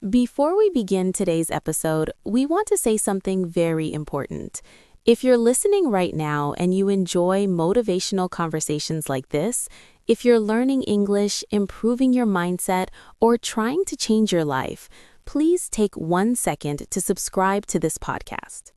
Before we begin today's episode, we want to say something very important. If you're listening right now and you enjoy motivational conversations like this, if you're learning English, improving your mindset, or trying to change your life, please take 1 second to subscribe to this podcast.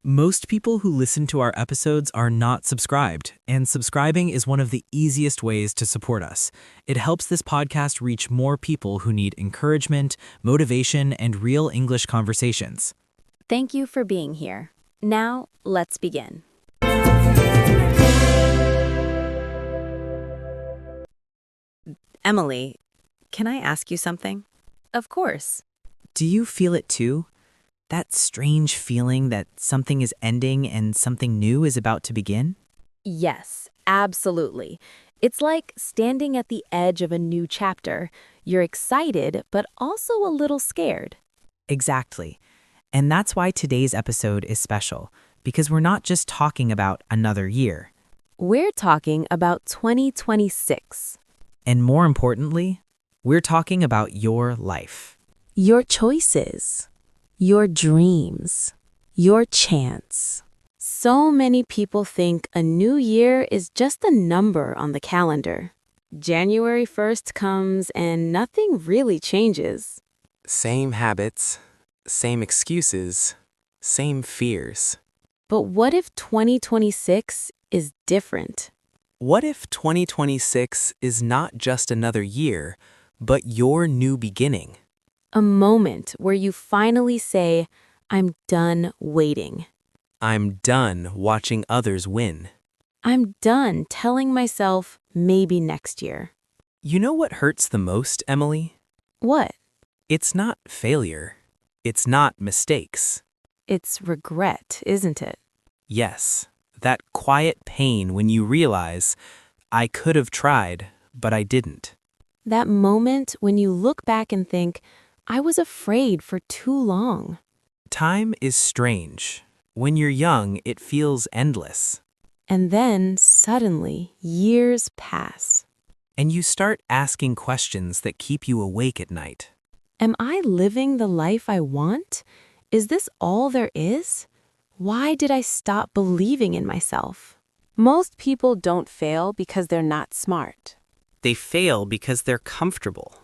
Most people who listen to our episodes are not subscribed, and subscribing is one of the easiest ways to support us. It helps this podcast reach more people who need encouragement, motivation, and real English conversations. Thank you for being here. Now, let's begin. Emily, can I ask you something? Of course. Do you feel it too? That strange feeling that something is ending and something new is about to begin? Yes, absolutely. It's like standing at the edge of a new chapter. You're excited, but also a little scared. Exactly. And that's why today's episode is special, because we're not just talking about another year. We're talking about 2026. And more importantly, we're talking about your life. Your choices. Your dreams. Your chance. So many people think a new year is just a number on the calendar. January 1st comes and nothing really changes. Same habits, same excuses, same fears. But what if 2026 is different? What if 2026 is not just another year, but your new beginning? A moment where you finally say, I'm done waiting. I'm done watching others win. I'm done telling myself maybe next year. You know what hurts the most, Emily? What? It's not failure. It's not mistakes. It's regret, isn't it? Yes, that quiet pain when you realize, I could have tried, but I didn't. That moment when you look back and think, I was afraid for too long. Time is strange. When you're young, it feels endless. And then, suddenly, years pass. And you start asking questions that keep you awake at night. Am I living the life I want? Is this all there is? Why did I stop believing in myself? Most people don't fail because they're not smart. They fail because they're comfortable.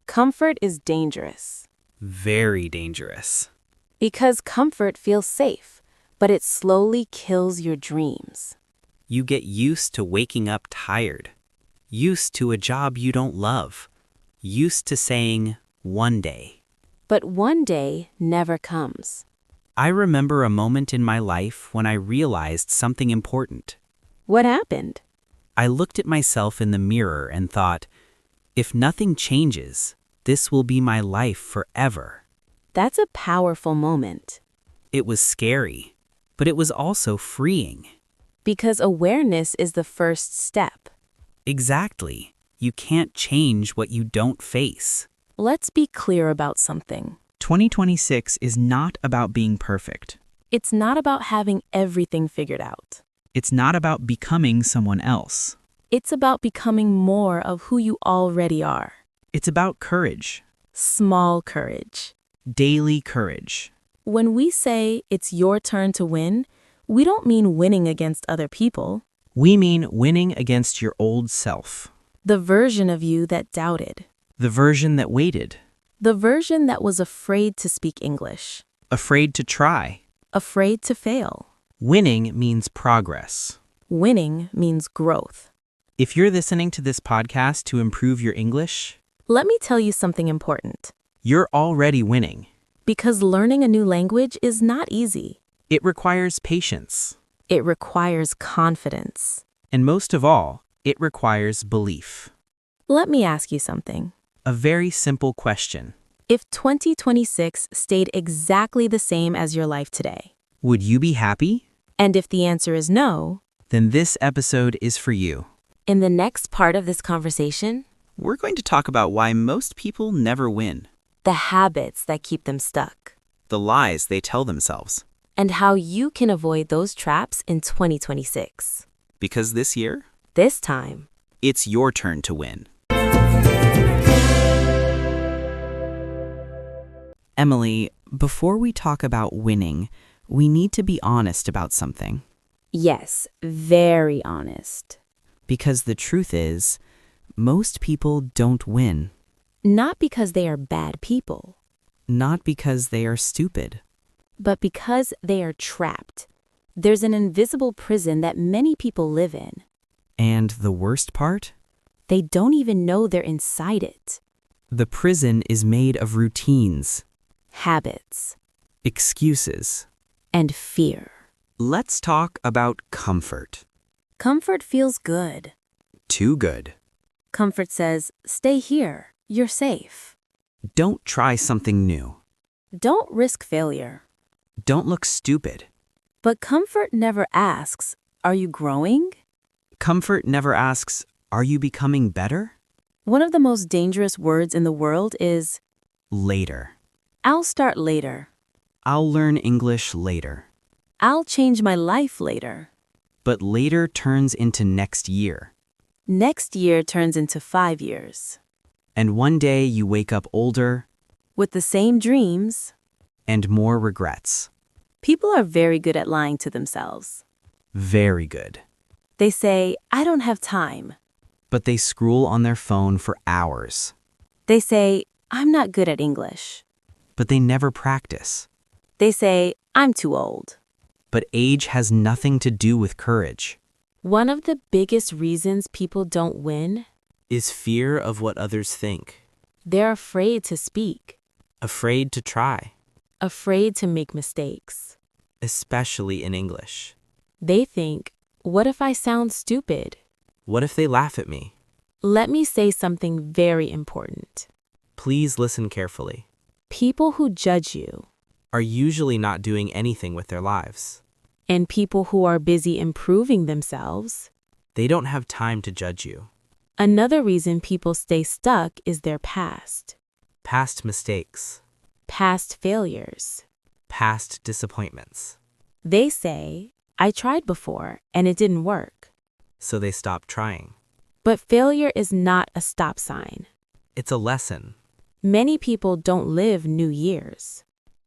Comfort is dangerous. Very dangerous. Because comfort feels safe, but it slowly kills your dreams. You get used to waking up tired, used to a job you don't love, used to saying, one day. But one day never comes. I remember a moment in my life when I realized something important. What happened? I looked at myself in the mirror and thought, if nothing changes, this will be my life forever. That's a powerful moment. It was scary, but it was also freeing. Because awareness is the first step. Exactly. You can't change what you don't face. Let's be clear about something. 2026 is not about being perfect. It's not about having everything figured out. It's not about becoming someone else. It's about becoming more of who you already are. It's about courage, Small courage. daily courage. When we say it's your turn to win, we don't mean winning against other people. We mean winning against your old self, The version of you that doubted. the version that waited, The version that was afraid to speak English. afraid to try. Afraid to fail. Winning means progress. Winning means growth. If you're listening to this podcast to improve your English, Let me tell you something important. you're already winning. Because learning a new language is not easy. It requires patience. It requires confidence. And most of all, it requires belief. Let me ask you something. A very simple question. If 2026 stayed exactly the same as your life today, Would you be happy? and if the answer is no, Then this episode is for you. in the next part of this conversation, We're going to talk about why most people never win, the habits that keep them stuck, the lies they tell themselves. and how you can avoid those traps in 2026. Because this year, This time, it's your turn to win. Emily, before we talk about winning, we need to be honest about something. Yes, very honest. Because the truth is, most people don't win. Not because they are bad people, Not because they are stupid. but because they are trapped. There's an invisible prison that many people live in. And the worst part? They don't even know they're inside it. The prison is made of routines, Habits excuses. and fear. Let's talk about comfort. Comfort feels good. Too good. Comfort says, stay here, you're safe. Don't try something new. Don't risk failure. Don't look stupid. But comfort never asks, are you growing? Comfort never asks, are you becoming better? One of the most dangerous words in the world is, Later. I'll start later. I'll learn English later. I'll change my life later. But later turns into next year. Next year turns into 5 years. And one day you wake up older With the same dreams, and more regrets. people are very good at lying to themselves. Very good. They say, I don't have time. But they scroll on their phone for hours. They say, I'm not good at English. But they never practice. They say, I'm too old. But age has nothing to do with courage. One of the biggest reasons people don't win, Is fear of what others think. they're afraid to speak, Afraid to try, afraid to make mistakes. especially in English. They think, what if I sound stupid? What if they laugh at me? Let me say something very important. Please listen carefully. People who judge you Are usually not doing anything with their lives. and people who are busy improving themselves. They don't have time to judge you. Another reason people stay stuck is their past, Past mistakes, past failures. past disappointments. They say, I tried before and it didn't work. So they stop trying. But failure is not a stop sign. It's a lesson. Many people don't live new years.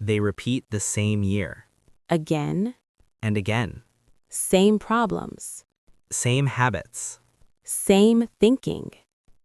They repeat the same year. Again, And again. same problems, Same habits. same thinking.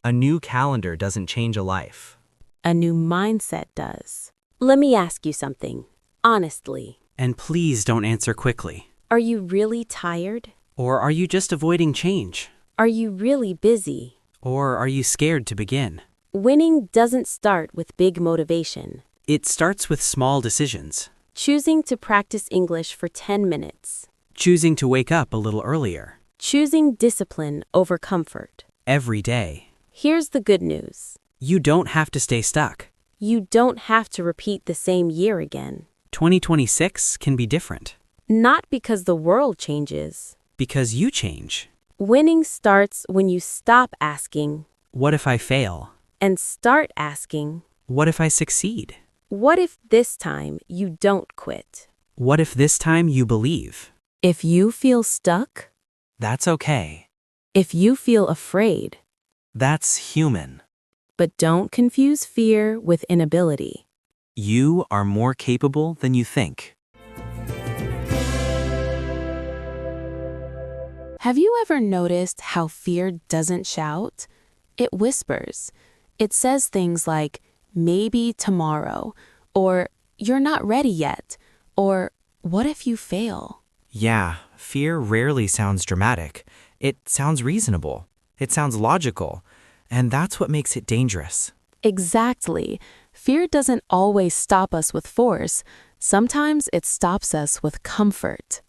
A new calendar doesn't change a life. A new mindset does. Let me ask you something, honestly. And please don't answer quickly. Are you really tired? Or are you just avoiding change? Are you really busy? Or are you scared to begin? Winning doesn't start with big motivation. It starts with small decisions. Choosing to practice English for 10 minutes. Choosing to wake up a little earlier. Choosing discipline over comfort. Every day. Here's the good news. You don't have to stay stuck. You don't have to repeat the same year again. 2026 can be different. Not because the world changes. Because you change. Winning starts when you stop asking What if I fail? and start asking, What if I succeed? what if this time you don't quit? What if this time you believe? If you feel stuck, That's okay. if you feel afraid, That's human. but don't confuse fear with inability. You are more capable than you think. Have you ever noticed how fear doesn't shout? It whispers. It says things like, maybe tomorrow, or you're not ready yet, or what if you fail? Yeah, fear rarely sounds dramatic. It sounds reasonable. It sounds logical. And that's what makes it dangerous. Exactly. Fear doesn't always stop us with force. Sometimes it stops us with comfort.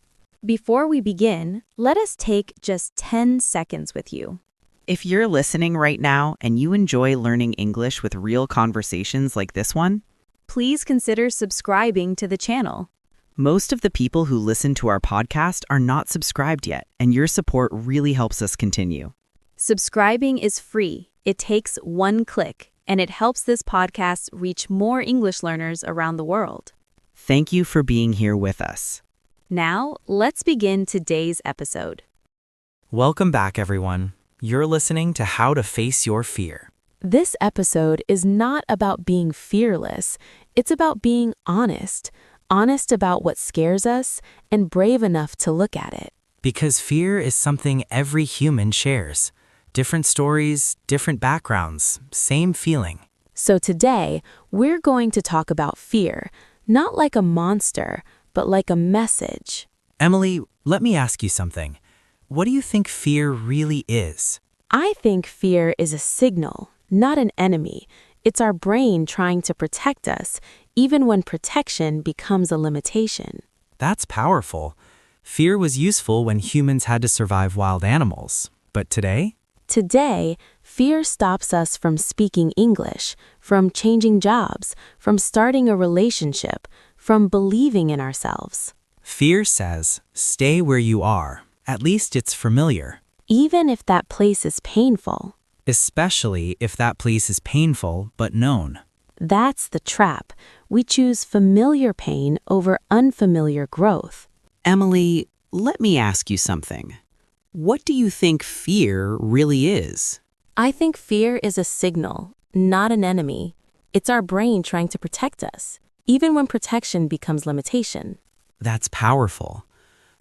Before we begin, let us take just 10 seconds with you. If you're listening right now and you enjoy learning English with real conversations like this one, Please consider subscribing to the channel. most of the people who listen to our podcast are not subscribed yet, and your support really helps us continue. Subscribing is free. It takes one click, and it helps this podcast reach more English learners around the world. Thank you for being here with us. Now, let's begin today's episode. Welcome back, everyone. You're listening to How to Face Your Fear. This episode is not about being fearless. It's about being honest. Honest about what scares us and brave enough to look at it. Because fear is something every human shares. Different stories, different backgrounds, same feeling. So today, we're going to talk about fear, not like a monster, but like a message. Emily, let me ask you something. What do you think fear really is? I think fear is a signal, not an enemy. It's our brain trying to protect us, even when protection becomes a limitation. That's powerful. Fear was useful when humans had to survive wild animals. But today? Today, fear stops us from speaking English, from changing jobs, from starting a relationship, from believing in ourselves. Fear says, stay where you are. At least it's familiar. Even if that place is painful. Especially if that place is painful but known. That's the trap. We choose familiar pain over unfamiliar growth. Emily, let me ask you something. What do you think fear really is? I think fear is a signal, not an enemy. It's our brain trying to protect us, even when protection becomes limitation. That's powerful.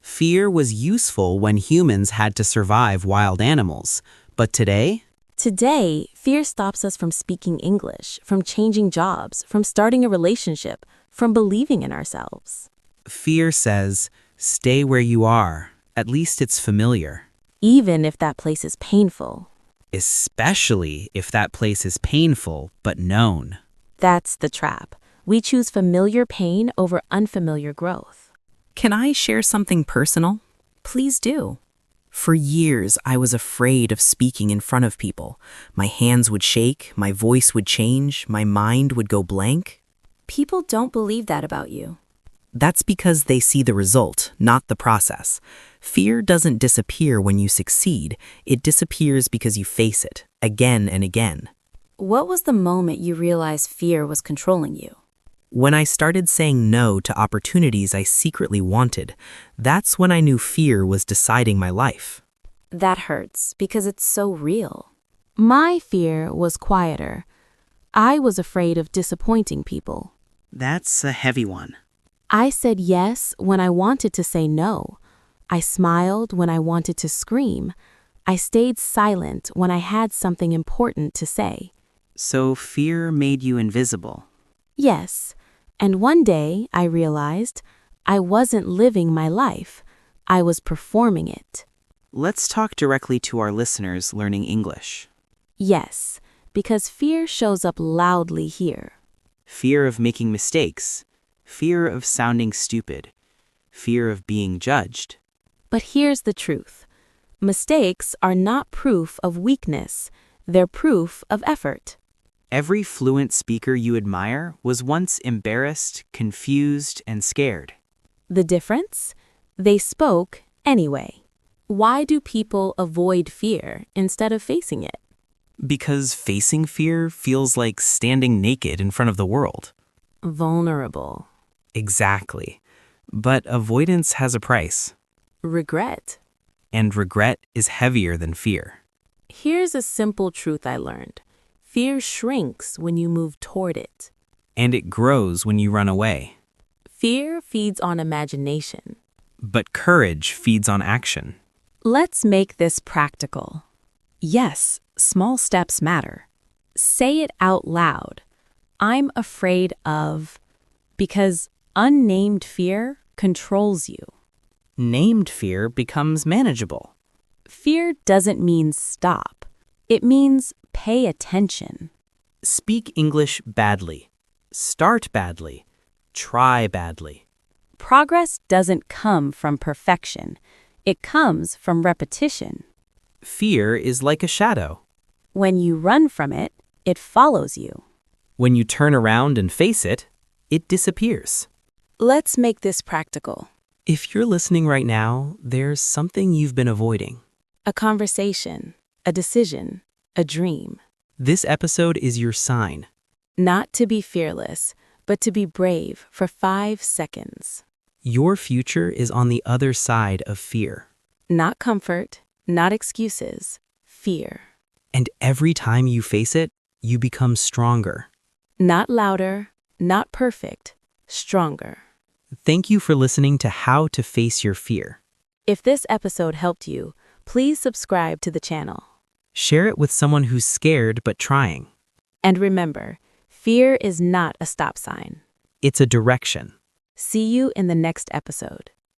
Fear was useful when humans had to survive wild animals. But today? Today, fear stops us from speaking English, from changing jobs, from starting a relationship, from believing in ourselves. Fear says, stay where you are. At least it's familiar. Even if that place is painful. Especially if that place is painful but known. That's the trap. We choose familiar pain over unfamiliar growth. Can I share something personal? Please do. For years, I was afraid of speaking in front of people. My hands would shake, my voice would change, my mind would go blank. People don't believe that about you. That's because they see the result, not the process. Fear doesn't disappear when you succeed. It disappears because you face it, again and again. What was the moment you realized fear was controlling you? When I started saying no to opportunities I secretly wanted, that's when I knew fear was deciding my life. That hurts because it's so real. My fear was quieter. I was afraid of disappointing people. That's a heavy one. I said yes when I wanted to say no. I smiled when I wanted to scream. I stayed silent when I had something important to say. So fear made you invisible. Yes, and one day I realized I wasn't living my life. I was performing it. Let's talk directly to our listeners learning English. Yes, because fear shows up loudly here. Fear of making mistakes. Fear of sounding stupid. Fear of being judged. But here's the truth. Mistakes are not proof of weakness. They're proof of effort. Every fluent speaker you admire was once embarrassed, confused, and scared. The difference? They spoke anyway. Why do people avoid fear instead of facing it? Because facing fear feels like standing naked in front of the world. Vulnerable. Exactly. But avoidance has a price. Regret. And regret is heavier than fear. Here's a simple truth I learned. Fear shrinks when you move toward it. And it grows when you run away. Fear feeds on imagination. But courage feeds on action. Let's make this practical. Yes, small steps matter. Say it out loud. I'm afraid of, because unnamed fear controls you. Named fear becomes manageable. Fear doesn't mean stop. It means pay attention. Speak English badly. Start badly. Try badly. Progress doesn't come from perfection. It comes from repetition. Fear is like a shadow. When you run from it, it follows you. When you turn around and face it, it disappears. Let's make this practical. If you're listening right now, there's something you've been avoiding. A conversation, a decision, a dream. This episode is your sign. Not to be fearless, but to be brave for 5 seconds. Your future is on the other side of fear. Not comfort, not excuses, fear. And every time you face it, you become stronger. Not louder, not perfect, stronger. Thank you for listening to How to Face Your Fear. If this episode helped you, please subscribe to the channel. Share it with someone who's scared but trying. And remember, fear is not a stop sign. It's a direction. See you in the next episode.